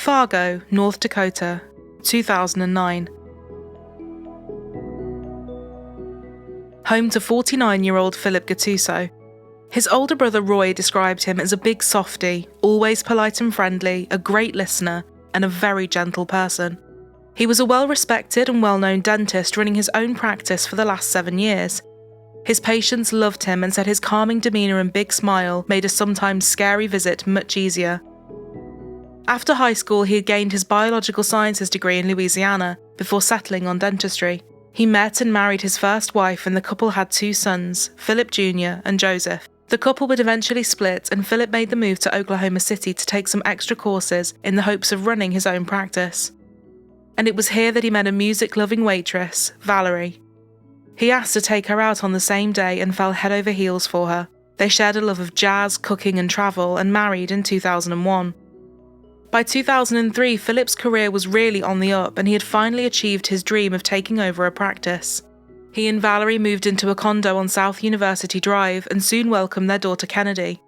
Fargo, North Dakota, 2009. Home to 49-year-old Philip Gattuso. His older brother Roy described him as a big softy, always polite and friendly, a great listener, and a very gentle person. He was a well-respected and well-known dentist running his own practice for the last 7 years. His patients loved him and said his calming demeanour and big smile made a sometimes scary visit much easier. After high school, he had gained his biological sciences degree in Louisiana before settling on dentistry. He met and married his first wife, and the couple had 2 sons, Philip Jr. and Joseph. The couple would eventually split, and Philip made the move to Oklahoma City to take some extra courses in the hopes of running his own practice. And it was here that he met a music-loving waitress, Valerie. He asked to take her out on the same day and fell head over heels for her. They shared a love of jazz, cooking and travel, and married in 2001. By 2003, Philip's career was really on the up, and he had finally achieved his dream of taking over a practice. He and Valerie moved into a condo on South University Drive and soon welcomed their daughter Kennedy.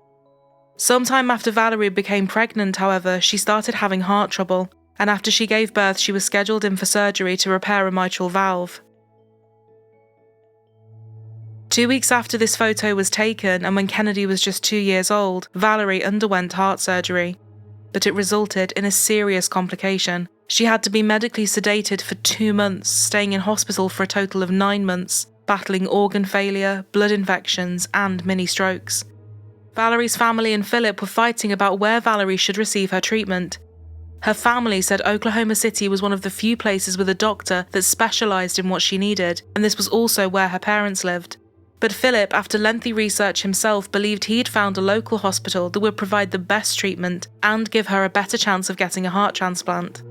Sometime after Valerie became pregnant, however, she started having heart trouble, and after she gave birth, she was scheduled in for surgery to repair a mitral valve. 2 weeks after this photo was taken, and when Kennedy was just 2 years old, Valerie underwent heart surgery. But it resulted in a serious complication. She had to be medically sedated for 2 months, staying in hospital for a total of 9 months, battling organ failure, blood infections, and mini-strokes. Valerie's family and Philip were fighting about where Valerie should receive her treatment. Her family said Oklahoma City was one of the few places with a doctor that specialised in what she needed, and this was also where her parents lived. But Philip, after lengthy research himself, believed he'd found a local hospital that would provide the best treatment and give her a better chance of getting a heart transplant.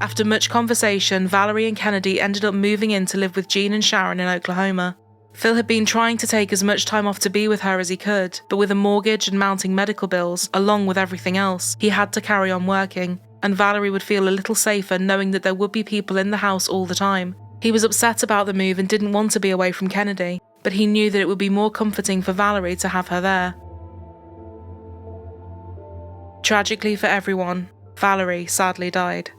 After much conversation, Valerie and Kennedy ended up moving in to live with Jean and Sharon in Oklahoma. Phil had been trying to take as much time off to be with her as he could, but with a mortgage and mounting medical bills, along with everything else, he had to carry on working, and Valerie would feel a little safer knowing that there would be people in the house all the time. He was upset about the move and didn't want to be away from Kennedy, but he knew that it would be more comforting for Valerie to have her there. Tragically for everyone, Valerie sadly died.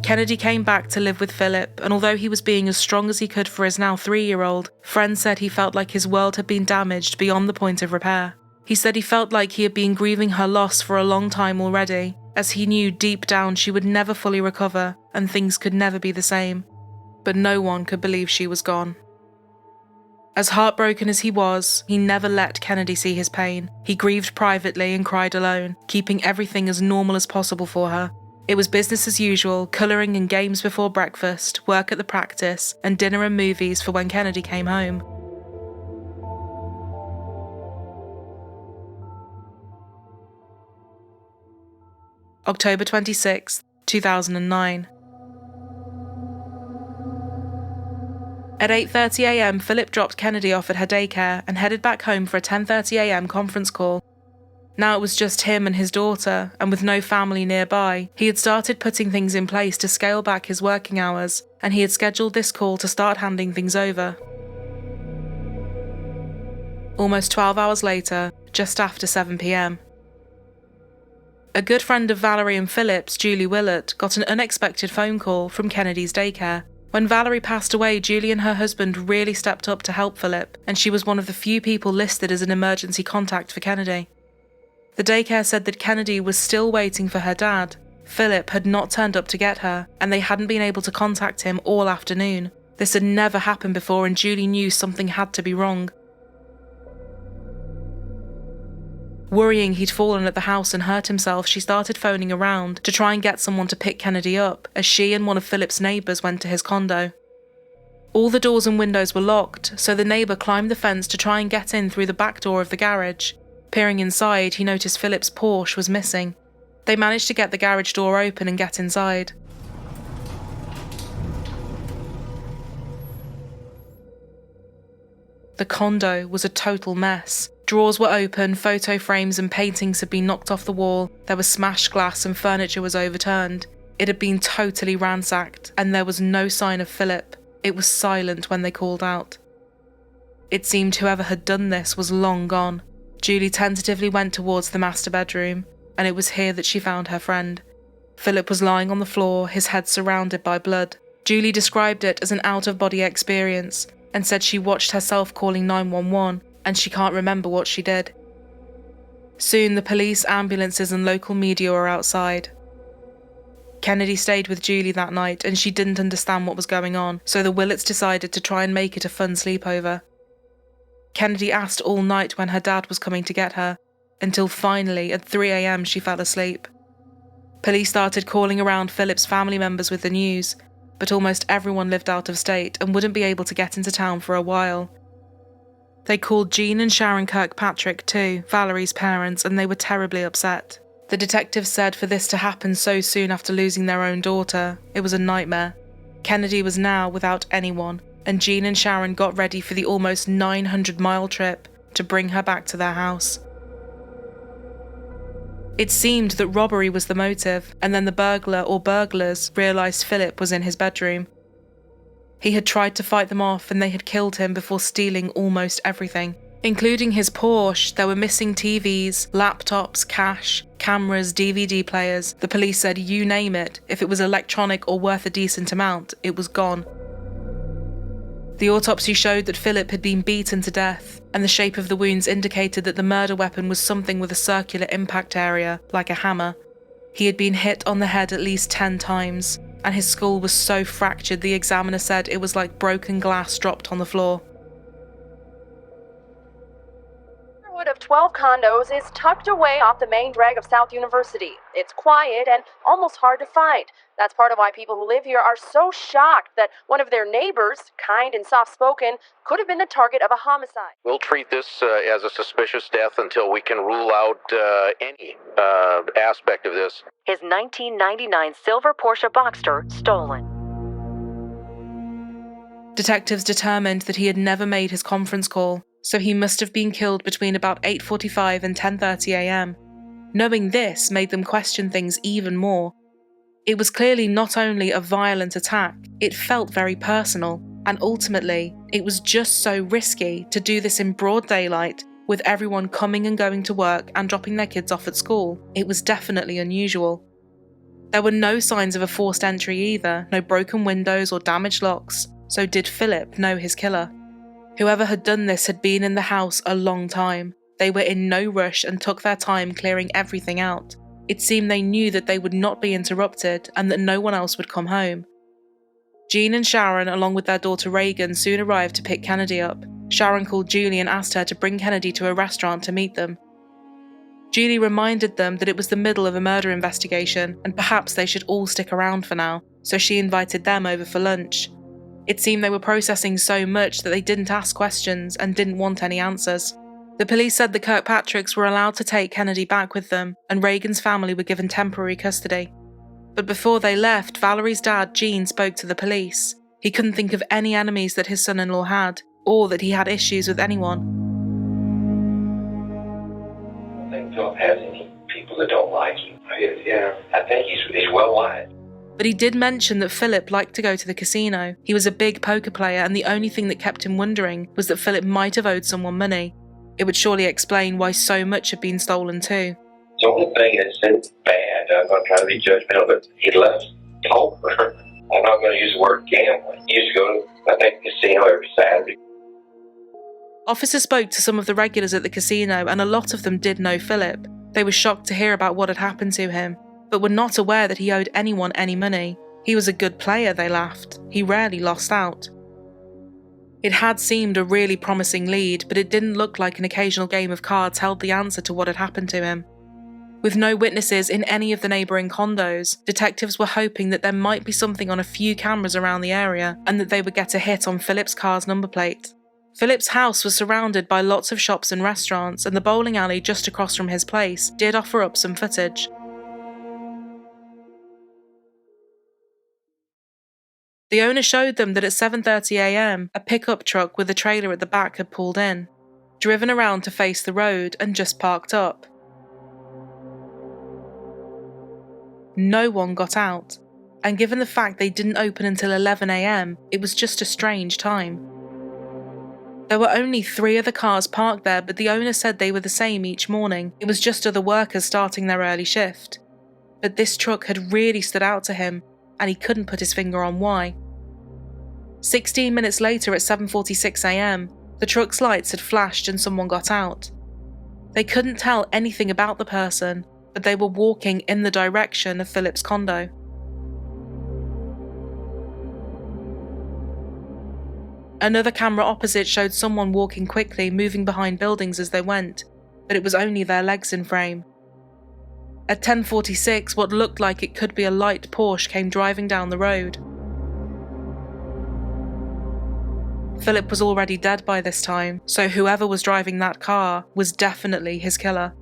Kennedy came back to live with Philip, and although he was being as strong as he could for his now 3-year-old, friends said he felt like his world had been damaged beyond the point of repair. He said he felt like he had been grieving her loss for a long time already, as he knew deep down she would never fully recover and things could never be the same. But no one could believe she was gone. As heartbroken as he was, he never let Kennedy see his pain. He grieved privately and cried alone, keeping everything as normal as possible for her. It was business as usual, colouring and games before breakfast, work at the practice, and dinner and movies for when Kennedy came home. October 26, 2009. At 8:30 a.m, Philip dropped Kennedy off at her daycare and headed back home for a 10:30 a.m. conference call. Now it was just him and his daughter, and with no family nearby, he had started putting things in place to scale back his working hours, and he had scheduled this call to start handing things over. Almost 12 hours later, just after 7 p.m. A good friend of Valerie and Philip's, Julie Willett, got an unexpected phone call from Kennedy's daycare. When Valerie passed away, Julie and her husband really stepped up to help Philip, and she was one of the few people listed as an emergency contact for Kennedy. The daycare said that Kennedy was still waiting for her dad. Philip had not turned up to get her, and they hadn't been able to contact him all afternoon. This had never happened before, and Julie knew something had to be wrong. Worrying he'd fallen at the house and hurt himself, she started phoning around to try and get someone to pick Kennedy up, as she and one of Philip's neighbours went to his condo. All the doors and windows were locked, so the neighbour climbed the fence to try and get in through the back door of the garage. Peering inside, he noticed Philip's Porsche was missing. They managed to get the garage door open and get inside. The condo was a total mess. Drawers were open, photo frames and paintings had been knocked off the wall, there was smashed glass and furniture was overturned. It had been totally ransacked, and there was no sign of Philip. It was silent when they called out. It seemed whoever had done this was long gone. Julie tentatively went towards the master bedroom, and it was here that she found her friend. Philip was lying on the floor, his head surrounded by blood. Julie described it as an out-of-body experience and said she watched herself calling 911 and she can't remember what she did. Soon the police, ambulances and local media were outside. Kennedy stayed with Julie that night and she didn't understand what was going on, so the Willets decided to try and make it a fun sleepover. Kennedy asked all night when her dad was coming to get her, until finally at 3 a.m. she fell asleep. Police started calling around Philip's family members with the news, but almost everyone lived out of state and wouldn't be able to get into town for a while. They called Jean and Sharon Kirkpatrick too, Valerie's parents, and they were terribly upset. The detectives said for this to happen so soon after losing their own daughter, it was a nightmare. Kennedy was now without anyone, and Jean and Sharon got ready for the almost 900-mile trip to bring her back to their house. It seemed that robbery was the motive, and then the burglar or burglars realised Philip was in his bedroom. He had tried to fight them off and they had killed him before stealing almost everything. Including his Porsche, there were missing TVs, laptops, cash, cameras, DVD players. The police said you name it, if it was electronic or worth a decent amount, it was gone. The autopsy showed that Philip had been beaten to death, and the shape of the wounds indicated that the murder weapon was something with a circular impact area, like a hammer. He had been hit on the head at least 10 times, and his skull was so fractured the examiner said it was like broken glass dropped on the floor. Of 12 condos is tucked away off the main drag of South University. It's quiet and almost hard to find. That's part of why people who live here are so shocked that one of their neighbors, kind and soft-spoken, could have been the target of a homicide. We'll treat this as a suspicious death until we can rule out any aspect of this. His 1999 silver Porsche Boxster stolen. Detectives determined that he had never made his conference call, so he must have been killed between about 8:45 and 10:30 a.m. Knowing this made them question things even more. It was clearly not only a violent attack, it felt very personal, and ultimately, it was just so risky to do this in broad daylight with everyone coming and going to work and dropping their kids off at school. It was definitely unusual. There were no signs of a forced entry either, no broken windows or damaged locks, so did Philip know his killer? Whoever had done this had been in the house a long time. They were in no rush and took their time clearing everything out. It seemed they knew that they would not be interrupted and that no one else would come home. Jean and Sharon, along with their daughter Reagan, soon arrived to pick Kennedy up. Sharon called Julie and asked her to bring Kennedy to a restaurant to meet them. Julie reminded them that it was the middle of a murder investigation and perhaps they should all stick around for now, so she invited them over for lunch. It seemed they were processing so much that they didn't ask questions and didn't want any answers. The police said the Kirkpatricks were allowed to take Kennedy back with them, and Reagan's family were given temporary custody. But before they left, Valerie's dad, Gene, spoke to the police. He couldn't think of any enemies that his son-in-law had, or that he had issues with anyone. I don't think Philip has any people that don't like him. Yeah, I think he's well-liked. But he did mention that Philip liked to go to the casino. He was a big poker player, and the only thing that kept him wondering was that Philip might have owed someone money. It would surely explain why so much had been stolen too. The only thing that's bad, I'm not trying to be judgmental, but he left poker. I'm not going to use the word gambling. He used to go to, I think, casino every Saturday. Officers spoke to some of the regulars at the casino, and a lot of them did know Philip. They were shocked to hear about what had happened to him, but were not aware that he owed anyone any money. He was a good player, they laughed. He rarely lost out. It had seemed a really promising lead, but it didn't look like an occasional game of cards held the answer to what had happened to him. With no witnesses in any of the neighbouring condos, detectives were hoping that there might be something on a few cameras around the area and that they would get a hit on Philip's car's number plate. Philip's house was surrounded by lots of shops and restaurants, and the bowling alley just across from his place did offer up some footage. The owner showed them that at 7:30 a.m, a pickup truck with a trailer at the back had pulled in, driven around to face the road and just parked up. No one got out, and given the fact they didn't open until 11 a.m, it was just a strange time. There were only 3 other cars parked there, but the owner said they were the same each morning. It was just other workers starting their early shift. But this truck had really stood out to him, and he couldn't put his finger on why. 16 minutes later at 7:46 a.m, the truck's lights had flashed and someone got out. They couldn't tell anything about the person, but they were walking in the direction of Philip's condo. Another camera opposite showed someone walking quickly, moving behind buildings as they went, but it was only their legs in frame. At 10:46, what looked like it could be a light Porsche came driving down the road. Philip was already dead by this time, so whoever was driving that car was definitely his killer.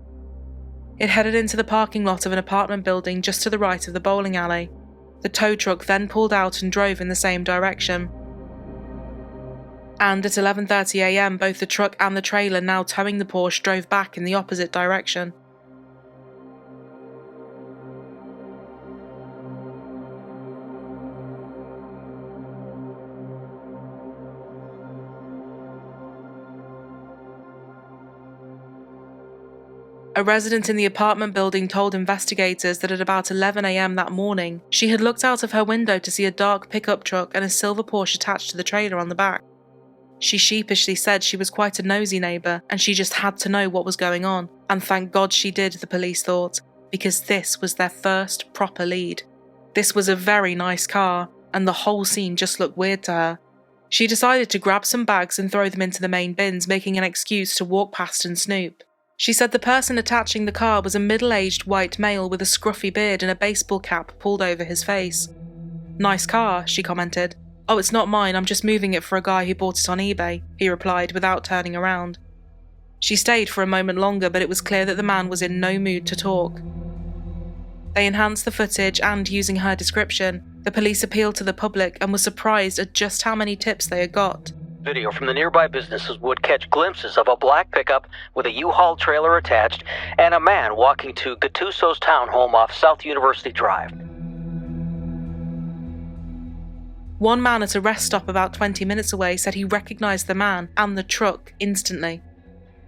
It headed into the parking lot of an apartment building just to the right of the bowling alley. The tow truck then pulled out and drove in the same direction. And at 11:30 a.m, both the truck and the trailer now towing the Porsche drove back in the opposite direction. A resident in the apartment building told investigators that at about 11 a.m. that morning, she had looked out of her window to see a dark pickup truck and a silver Porsche attached to the trailer on the back. She sheepishly said she was quite a nosy neighbour and she just had to know what was going on, and thank God she did, the police thought, because this was their first proper lead. This was a very nice car, and the whole scene just looked weird to her. She decided to grab some bags and throw them into the main bins, making an excuse to walk past and snoop. She said the person attaching the car was a middle-aged white male with a scruffy beard and a baseball cap pulled over his face. "Nice car," she commented. "Oh, it's not mine, I'm just moving it for a guy who bought it on eBay," he replied without turning around. She stayed for a moment longer, but it was clear that the man was in no mood to talk. They enhanced the footage and, using her description, the police appealed to the public and were surprised at just how many tips they had got. Video from the nearby businesses would catch glimpses of a black pickup with a U-Haul trailer attached and a man walking to Gattuso's townhome off South University Drive. One man at a rest stop about 20 minutes away said he recognized the man and the truck instantly.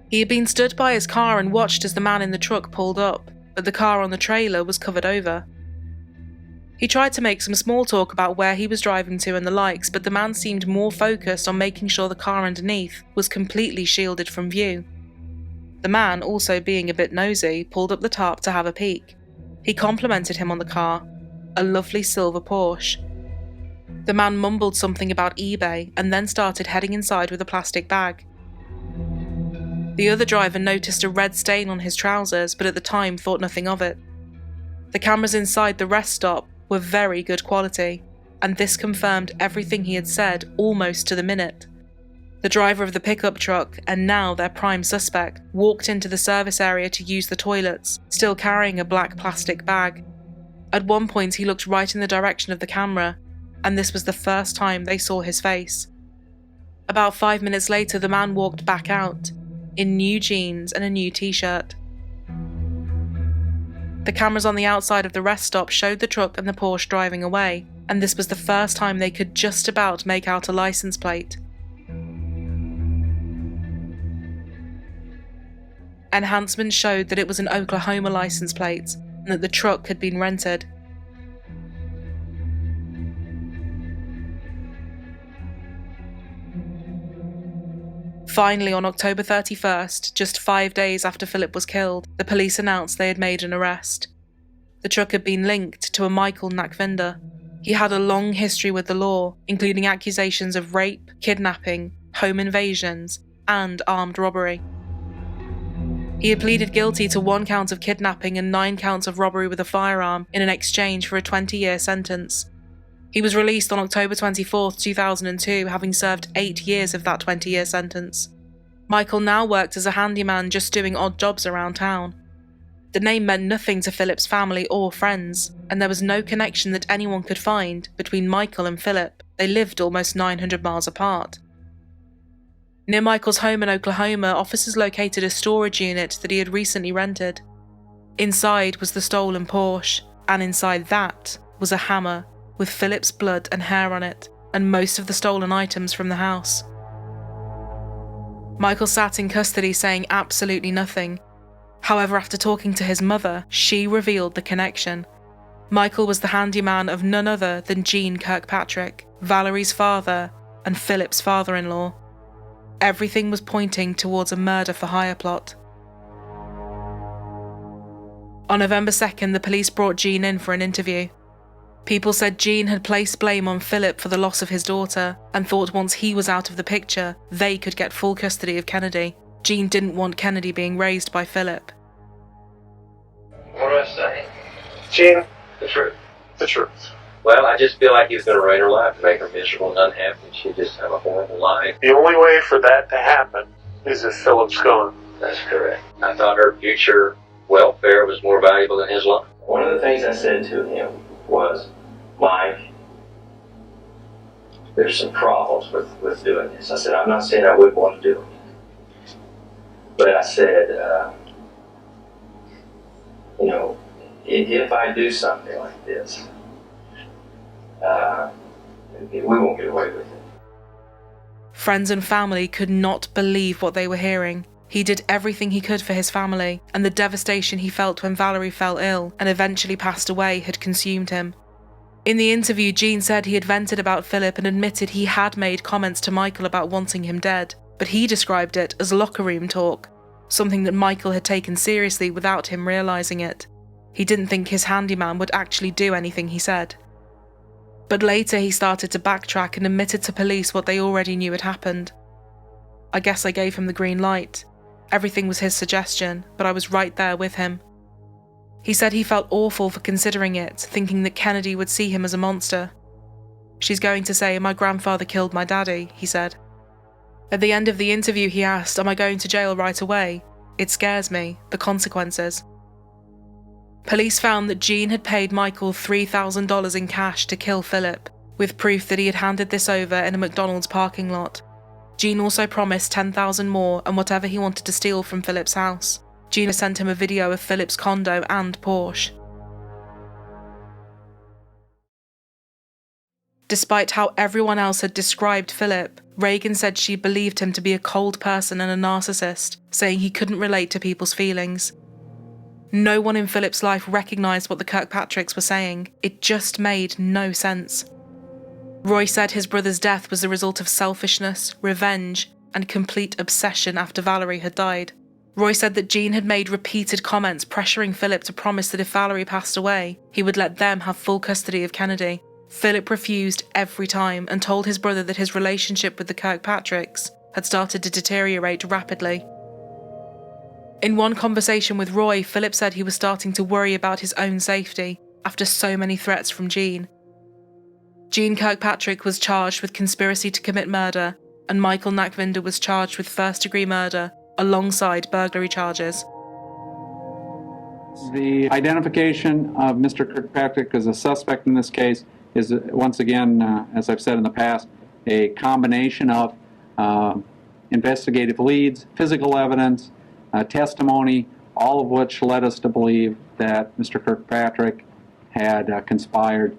He had been stood by his car and watched as the man in the truck pulled up, but the car on the trailer was covered over. He tried to make some small talk about where he was driving to and the likes, but the man seemed more focused on making sure the car underneath was completely shielded from view. The man, also being a bit nosy, pulled up the tarp to have a peek. He complimented him on the car, a lovely silver Porsche. The man mumbled something about eBay and then started heading inside with a plastic bag. The other driver noticed a red stain on his trousers, but at the time thought nothing of it. The cameras inside the rest stop were very good quality, and this confirmed everything he had said almost to the minute. The driver of the pickup truck, and now their prime suspect, walked into the service area to use the toilets, still carrying a black plastic bag. At one point he looked right in the direction of the camera, and this was the first time they saw his face. About 5 minutes later, the man walked back out, in new jeans and a new t-shirt. The cameras on the outside of the rest stop showed the truck and the Porsche driving away, and this was the first time they could just about make out a license plate. Enhancements showed that it was an Oklahoma license plate, and that the truck had been rented. Finally, on October 31st, just 5 days after Philip was killed, the police announced they had made an arrest. The truck had been linked to a Michael Nakvinder. He had a long history with the law, including accusations of rape, kidnapping, home invasions, and armed robbery. He had pleaded guilty to 1 count of kidnapping and 9 counts of robbery with a firearm in an exchange for a 20-year sentence. He was released on October 24, 2002, having served 8 years of that 20-year sentence. Michael now worked as a handyman, just doing odd jobs around town. The name meant nothing to Philip's family or friends, and there was no connection that anyone could find between Michael and Philip. They lived almost 900 miles apart. Near Michael's home in Oklahoma, officers located a storage unit that he had recently rented. Inside was the stolen Porsche, and inside that was a hammer with Philip's blood and hair on it, and most of the stolen items from the house. Michael sat in custody saying absolutely nothing. However, after talking to his mother, she revealed the connection. Michael was the handyman of none other than Gene Kirkpatrick, Valerie's father and Philip's father-in-law. Everything was pointing towards a murder-for-hire plot. On November 2nd, the police brought Gene in for an interview. People said Gene had placed blame on Philip for the loss of his daughter and thought once he was out of the picture, they could get full custody of Kennedy. Gene didn't want Kennedy being raised by Philip. What do I say? Gene, The truth. the truth. Well, I just feel like he was going to ruin her life, make her miserable and unhappy. She'd just have a horrible life. The only way for that to happen is if Philip's gone. That's correct. I thought her future welfare was more valuable than his life. One of the things I said to him was, Mike, there's some problems with doing this. I said, I'm not saying I wouldn't want to do it. But I said, if I do something like this, we won't get away with it. Friends and family could not believe what they were hearing. He did everything he could for his family, and the devastation he felt when Valerie fell ill and eventually passed away had consumed him. In the interview, Gene said he had vented about Philip and admitted he had made comments to Michael about wanting him dead, but he described it as locker room talk, something that Michael had taken seriously without him realising it. He didn't think his handyman would actually do anything he said. But later he started to backtrack and admitted to police what they already knew had happened. I guess I gave him the green light. Everything was his suggestion, but I was right there with him. He said he felt awful for considering it, thinking that Kennedy would see him as a monster. She's going to say, my grandfather killed my daddy, he said. At the end of the interview he asked, am I going to jail right away? It scares me, the consequences. Police found that Gene had paid Michael $3,000 in cash to kill Philip, with proof that he had handed this over in a McDonald's parking lot. Gene also promised $10,000 more and whatever he wanted to steal from Philip's house. Gene sent him a video of Philip's condo and Porsche. Despite how everyone else had described Philip, Reagan said she believed him to be a cold person and a narcissist, saying he couldn't relate to people's feelings. No one in Philip's life recognised what the Kirkpatricks were saying. It just made no sense. Roy said his brother's death was the result of selfishness, revenge, and complete obsession after Valerie had died. Roy said that Gene had made repeated comments pressuring Philip to promise that if Valerie passed away, he would let them have full custody of Kennedy. Philip refused every time and told his brother that his relationship with the Kirkpatricks had started to deteriorate rapidly. In one conversation with Roy, Philip said he was starting to worry about his own safety after so many threats from Gene. Gene Kirkpatrick was charged with conspiracy to commit murder, and Michael Nakvinder was charged with first-degree murder alongside burglary charges. The identification of Mr. Kirkpatrick as a suspect in this case is, once again, as I've said in the past, a combination of investigative leads, physical evidence, testimony, all of which led us to believe that Mr. Kirkpatrick had conspired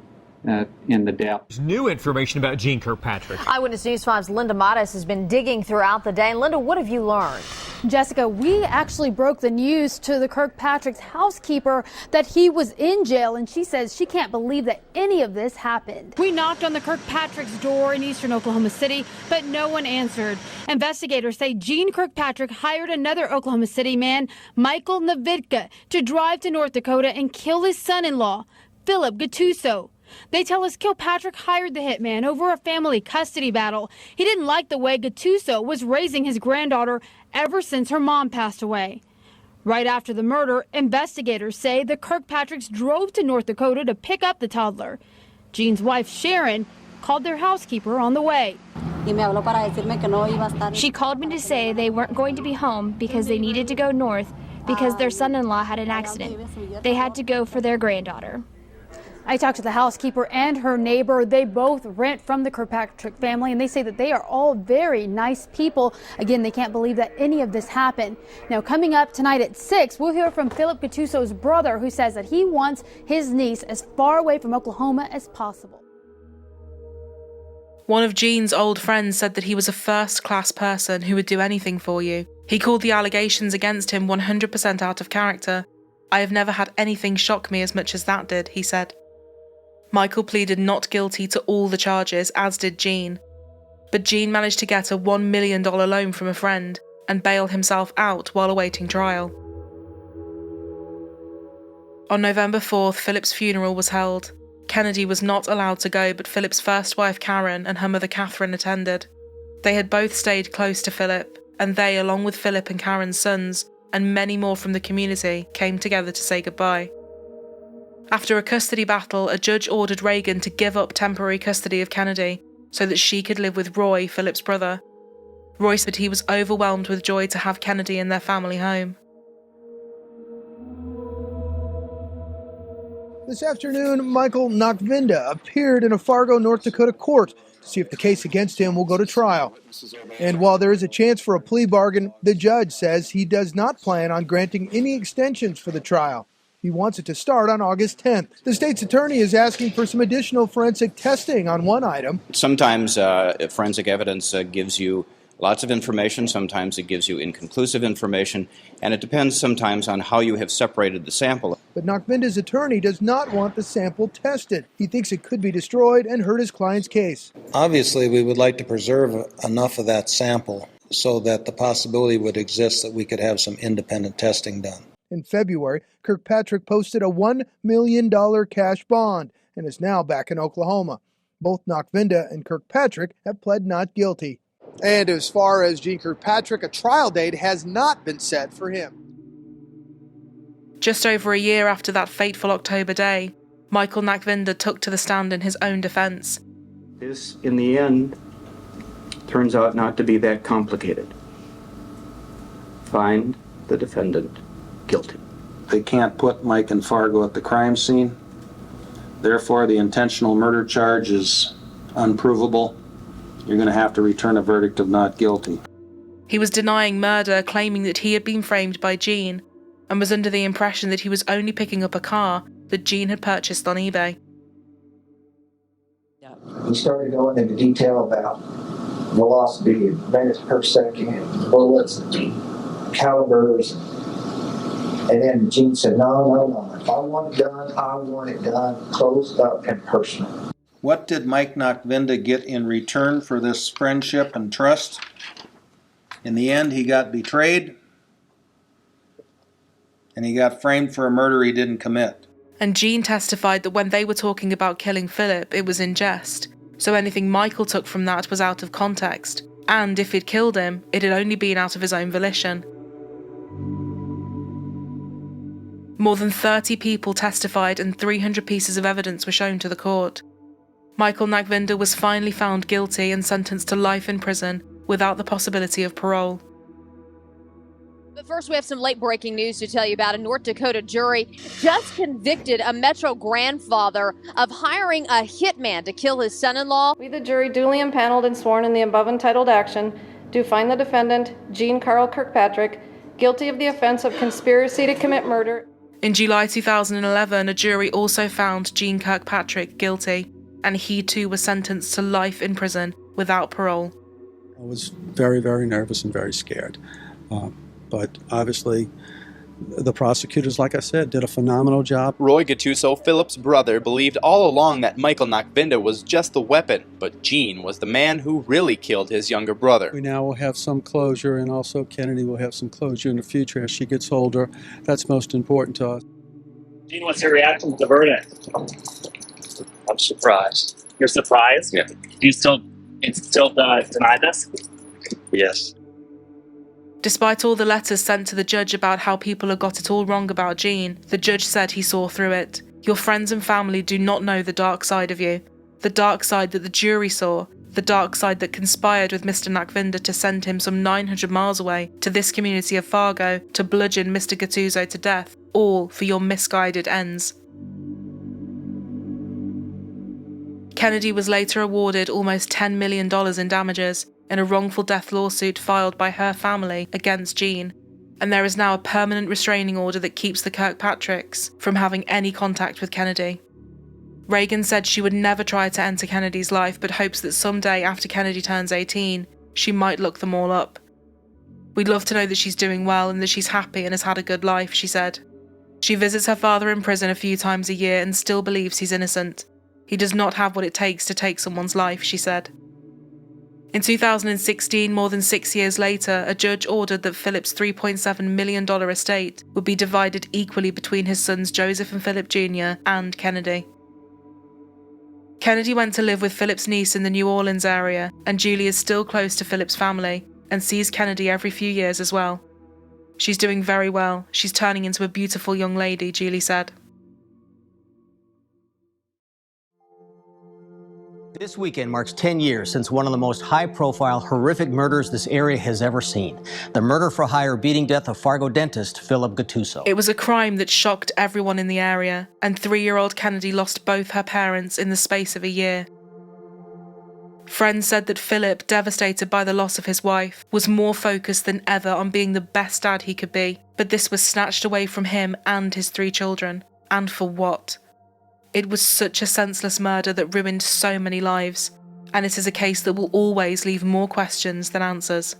in the death. There's new information about Gene Kirkpatrick. Eyewitness News 5's Linda Mattis has been digging throughout the day. And Linda, what have you learned? Jessica, we actually broke the news to the Kirkpatrick's housekeeper that he was in jail, and she says she can't believe that any of this happened. We knocked on the Kirkpatrick's door in eastern Oklahoma City, but no one answered. Investigators say Gene Kirkpatrick hired another Oklahoma City man, Michael Navidka, to drive to North Dakota and kill his son-in-law, Philip Gattuso. They tell us Kilpatrick hired the hitman over a family custody battle. He didn't like the way Gattuso was raising his granddaughter ever since her mom passed away. Right after the murder, investigators say the Kirkpatricks drove to North Dakota to pick up the toddler. Gene's wife, Sharon, called their housekeeper on the way. She called me to say they weren't going to be home because they needed to go north because their son-in-law had an accident. They had to go for their granddaughter. I talked to the housekeeper and her neighbor. They both rent from the Kirkpatrick family, and they say that they are all very nice people. Again, they can't believe that any of this happened. Now, coming up tonight at 6, we'll hear from Philip Gattuso's brother, who says that he wants his niece as far away from Oklahoma as possible. One of Jean's old friends said that he was a first-class person who would do anything for you. He called the allegations against him 100% out of character. I have never had anything shock me as much as that did, he said. Michael pleaded not guilty to all the charges, as did Jean. But Jean managed to get a $1 million loan from a friend and bail himself out while awaiting trial. On November 4th, Philip's funeral was held. Kennedy was not allowed to go, but Philip's first wife Karen and her mother Catherine attended. They had both stayed close to Philip, and they, along with Philip and Karen's sons, and many more from the community, came together to say goodbye. After a custody battle, a judge ordered Reagan to give up temporary custody of Kennedy so that she could live with Roy, Philip's brother. Roy said he was overwhelmed with joy to have Kennedy in their family home. This afternoon, Michael Nakvinda appeared in a Fargo, North Dakota court to see if the case against him will go to trial. And while there is a chance for a plea bargain, the judge says he does not plan on granting any extensions for the trial. He wants it to start on August 10th. The state's attorney is asking for some additional forensic testing on one item. Sometimes forensic evidence gives you lots of information, sometimes it gives you inconclusive information, and it depends sometimes on how you have separated the sample. But Nakvinda's attorney does not want the sample tested. He thinks it could be destroyed and hurt his client's case. Obviously, we would like to preserve enough of that sample so that the possibility would exist that we could have some independent testing done. In February, Kirkpatrick posted a $1 million cash bond and is now back in Oklahoma. Both Nakvinda and Kirkpatrick have pled not guilty. And as far as Gene Kirkpatrick, a trial date has not been set for him. Just over a year after that fateful October day, Michael Nakvinda took to the stand in his own defense. This, in the end, turns out not to be that complicated. Find the defendant guilty. They can't put Mike and Fargo at the crime scene. Therefore, the intentional murder charge is unprovable. You're going to have to return a verdict of not guilty. He was denying murder, claiming that he had been framed by Jean, and was under the impression that he was only picking up a car that Jean had purchased on eBay. He started going into detail about velocity, minutes per second, bullets, calibers, and then Jean said, no. If I want it done, I want it done closed up and personal. What did Mike Nakvinda get in return for this friendship and trust? In the end, he got betrayed, and he got framed for a murder he didn't commit. And Jean testified that when they were talking about killing Philip, it was in jest, so anything Michael took from that was out of context, and if he'd killed him, it had only been out of his own volition. More than 30 people testified and 300 pieces of evidence were shown to the court. Michael Nakvinda was finally found guilty and sentenced to life in prison without the possibility of parole. But first, we have some late-breaking news to tell you about. A North Dakota jury just convicted a Metro grandfather of hiring a hitman to kill his son-in-law. We, the jury, duly impaneled and sworn in the above entitled action, do find the defendant, Gene Carl Kirkpatrick, guilty of the offense of conspiracy to commit murder. In July 2011, a jury also found Gene Kirkpatrick guilty, and he too was sentenced to life in prison without parole. I was very, very nervous and very scared. But obviously, the prosecutors, like I said, did a phenomenal job. Roy Gattuso, Philip's brother, believed all along that Michael Nakvinda was just the weapon, but Gene was the man who really killed his younger brother. We now will have some closure, and also Kennedy will have some closure in the future as she gets older. That's most important to us. Gene, what's your reaction to the verdict? I'm surprised. You're surprised? Yeah. Do you still deny this? Yes. Despite all the letters sent to the judge about how people had got it all wrong about Gene, the judge said he saw through it. Your friends and family do not know the dark side of you. The dark side that the jury saw. The dark side that conspired with Mr. Nakvinda to send him some 900 miles away to this community of Fargo to bludgeon Mr. Gattuso to death, all for your misguided ends. Kennedy was later awarded almost $10 million in damages in a wrongful death lawsuit filed by her family against Gene, and there is now a permanent restraining order that keeps the Kirkpatricks from having any contact with Kennedy. Reagan said she would never try to enter Kennedy's life, but hopes that someday after Kennedy turns 18, she might look them all up. "We'd love to know that she's doing well and that she's happy and has had a good life," she said. She visits her father in prison a few times a year and still believes he's innocent. "He does not have what it takes to take someone's life," she said. In 2016, more than 6 years later, a judge ordered that Philip's $3.7 million estate would be divided equally between his sons Joseph and Philip Jr. and Kennedy. Kennedy went to live with Philip's niece in the New Orleans area, and Julie is still close to Philip's family and sees Kennedy every few years as well. "She's doing very well. She's turning into a beautiful young lady," Julie said. This weekend marks 10 years since one of the most high-profile, horrific murders this area has ever seen. The murder-for-hire beating death of Fargo dentist Philip Gattuso. It was a crime that shocked everyone in the area, and 3-year-old Kennedy lost both her parents in the space of a year. Friends said that Philip, devastated by the loss of his wife, was more focused than ever on being the best dad he could be, but this was snatched away from him and his 3 children. And for what? It was such a senseless murder that ruined so many lives, and it is a case that will always leave more questions than answers.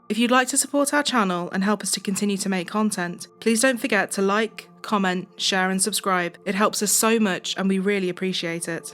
If you'd like to support our channel and help us to continue to make content, please don't forget to like, comment, share and subscribe. It helps us so much and we really appreciate it.